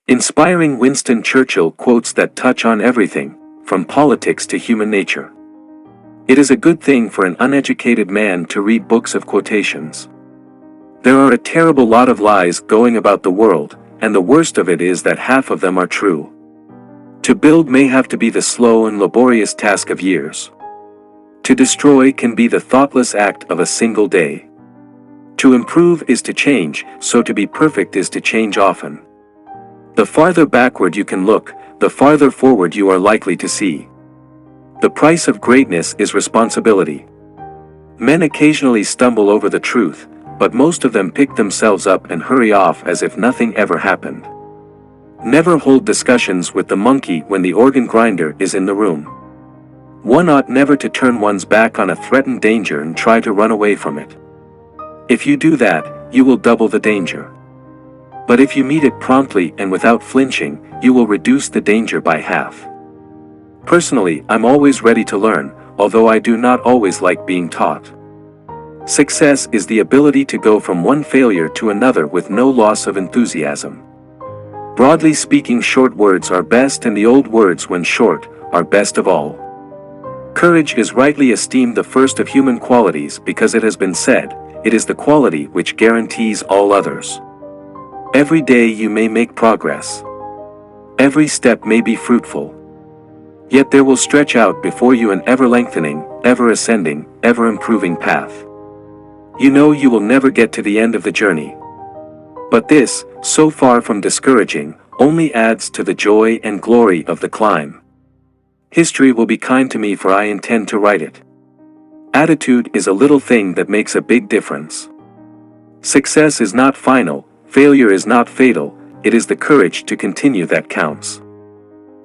Inspiring Winston Churchill quotes that touch on everything, from politics to human nature. It is a good thing for an uneducated man to read books of quotations. There are a terrible lot of lies going about the world, and the worst of it is that half of them are true. To build may have to be the slow and laborious task of years. To destroy can be the thoughtless act of a single day. To improve is to change, so to be perfect is to change often. The farther backward you can look, the farther forward you are likely to see. The price of greatness is responsibility. Men occasionally stumble over the truth, but most of them pick themselves up and hurry off as if nothing ever happened. Never hold discussions with the monkey when the organ grinder is in the room. One ought never to turn one's back on a threatened danger and try to run away from it. If you do that, you will double the danger. But if you meet it promptly and without flinching, you will reduce the danger by half. Personally, I'm always ready to learn, although I do not always like being taught. Success is the ability to go from one failure to another with no loss of enthusiasm. Broadly speaking, short words are best, and the old words, when short, are best of all. Courage is rightly esteemed the first of human qualities because it has been said, it is the quality which guarantees all others. Every day you may make progress. Every step may be fruitful. Yet there will stretch out before you an ever-lengthening, ever-ascending, ever-improving path. You know you will never get to the end of the journey. But this, so far from discouraging, only adds to the joy and glory of the climb. History will be kind to me, for I intend to write it. Attitude is a little thing that makes a big difference. Success is not final. Failure is not fatal, it is the courage to continue that counts.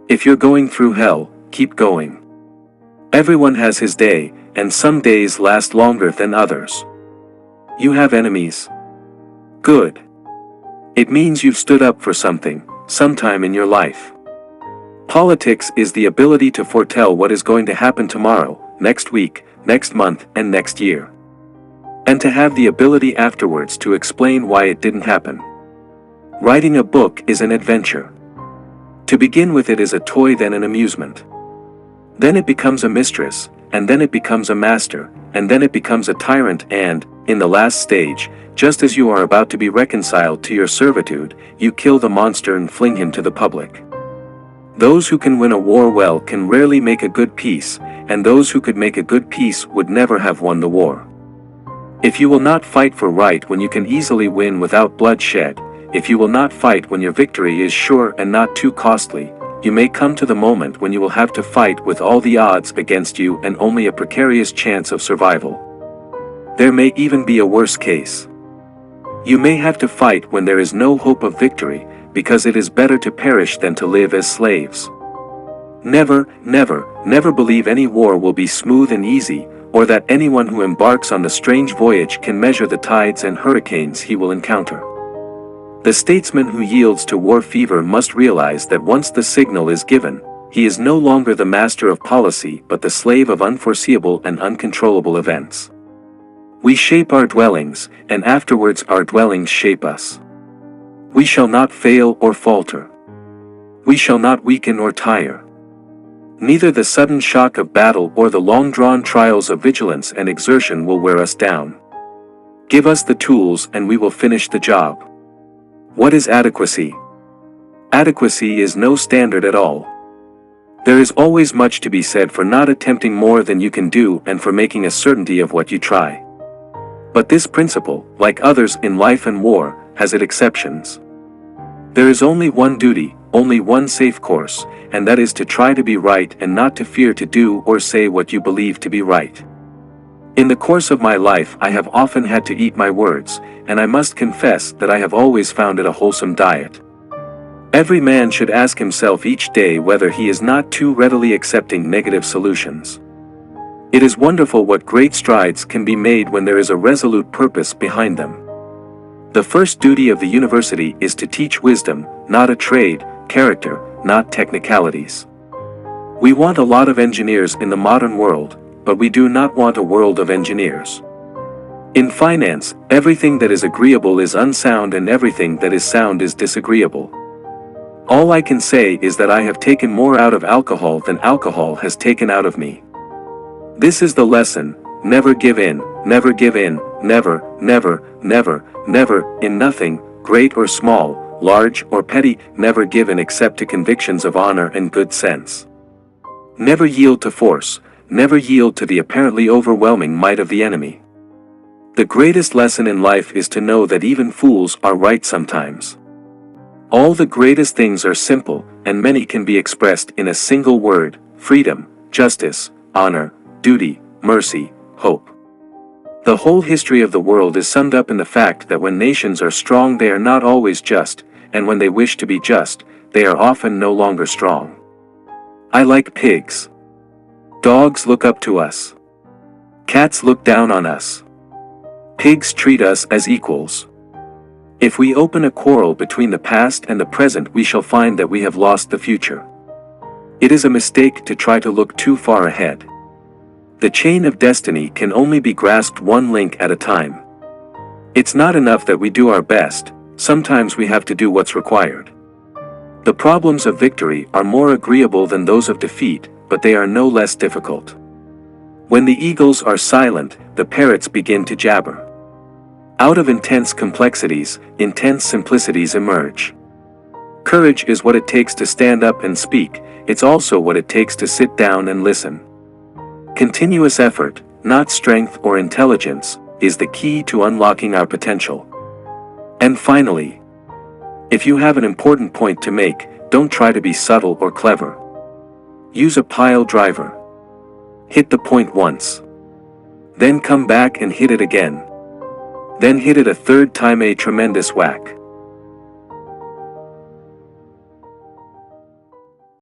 If you're going through hell, keep going. Everyone has his day, and some days last longer than others. You have enemies? Good. It means you've stood up for something, sometime in your life. Politics is the ability to foretell what is going to happen tomorrow, next week, next month, and next year. And to have the ability afterwards to explain why it didn't happen. Writing a book is an adventure. To begin with, it is a toy, then an amusement. Then it becomes a mistress, and then it becomes a master, and then it becomes a tyrant, and, in the last stage, just as you are about to be reconciled to your servitude, you kill the monster and fling him to the public. Those who can win a war well can rarely make a good peace, and those who could make a good peace would never have won the war. If you will not fight for right when you can easily win without bloodshed, if you will not fight when your victory is sure and not too costly, you may come to the moment when you will have to fight with all the odds against you and only a precarious chance of survival. There may even be a worse case. You may have to fight when there is no hope of victory, because it is better to perish than to live as slaves. Never, never, never believe any war will be smooth and easy, or that anyone who embarks on the strange voyage can measure the tides and hurricanes he will encounter. The statesman who yields to war fever must realize that once the signal is given, he is no longer the master of policy but the slave of unforeseeable and uncontrollable events. We shape our dwellings, and afterwards our dwellings shape us. We shall not fail or falter. We shall not weaken or tire. Neither the sudden shock of battle or the long-drawn trials of vigilance and exertion will wear us down. Give us the tools and we will finish the job. What is adequacy? Adequacy is no standard at all. There is always much to be said for not attempting more than you can do and for making a certainty of what you try. But this principle, like others in life and war, has its exceptions. There is only one duty, only one safe course, and that is to try to be right and not to fear to do or say what you believe to be right. In the course of my life I have often had to eat my words, and I must confess that I have always found it a wholesome diet. Every man should ask himself each day whether he is not too readily accepting negative solutions. It is wonderful what great strides can be made when there is a resolute purpose behind them. The first duty of the university is to teach wisdom, not a trade, character, not technicalities. We want a lot of engineers in the modern world, but we do not want a world of engineers. In finance, everything that is agreeable is unsound and everything that is sound is disagreeable. All I can say is that I have taken more out of alcohol than alcohol has taken out of me. This is the lesson: never give in, never give in, never, never, never, never, in nothing, great or small, large or petty, never give in except to convictions of honor and good sense. Never yield to force, never yield to the apparently overwhelming might of the enemy. The greatest lesson in life is to know that even fools are right sometimes. All the greatest things are simple, and many can be expressed in a single word: freedom, justice, honor, duty, mercy, hope. The whole history of the world is summed up in the fact that when nations are strong they are not always just, and when they wish to be just, they are often no longer strong. I like pigs. Dogs look up to us. Cats look down on us. Pigs treat us as equals. If we open a quarrel between the past and the present, we shall find that we have lost the future. It is a mistake to try to look too far ahead. The chain of destiny can only be grasped one link at a time. It's not enough that we do our best, sometimes we have to do what's required. The problems of victory are more agreeable than those of defeat, but they are no less difficult. When the eagles are silent, the parrots begin to jabber. Out of intense complexities, intense simplicities emerge. Courage is what it takes to stand up and speak, it's also what it takes to sit down and listen. Continuous effort, not strength or intelligence, is the key to unlocking our potential. And finally, if you have an important point to make, don't try to be subtle or clever. Use a pile driver. Hit the point once. Then come back and hit it again. Then hit it a third time, a tremendous whack.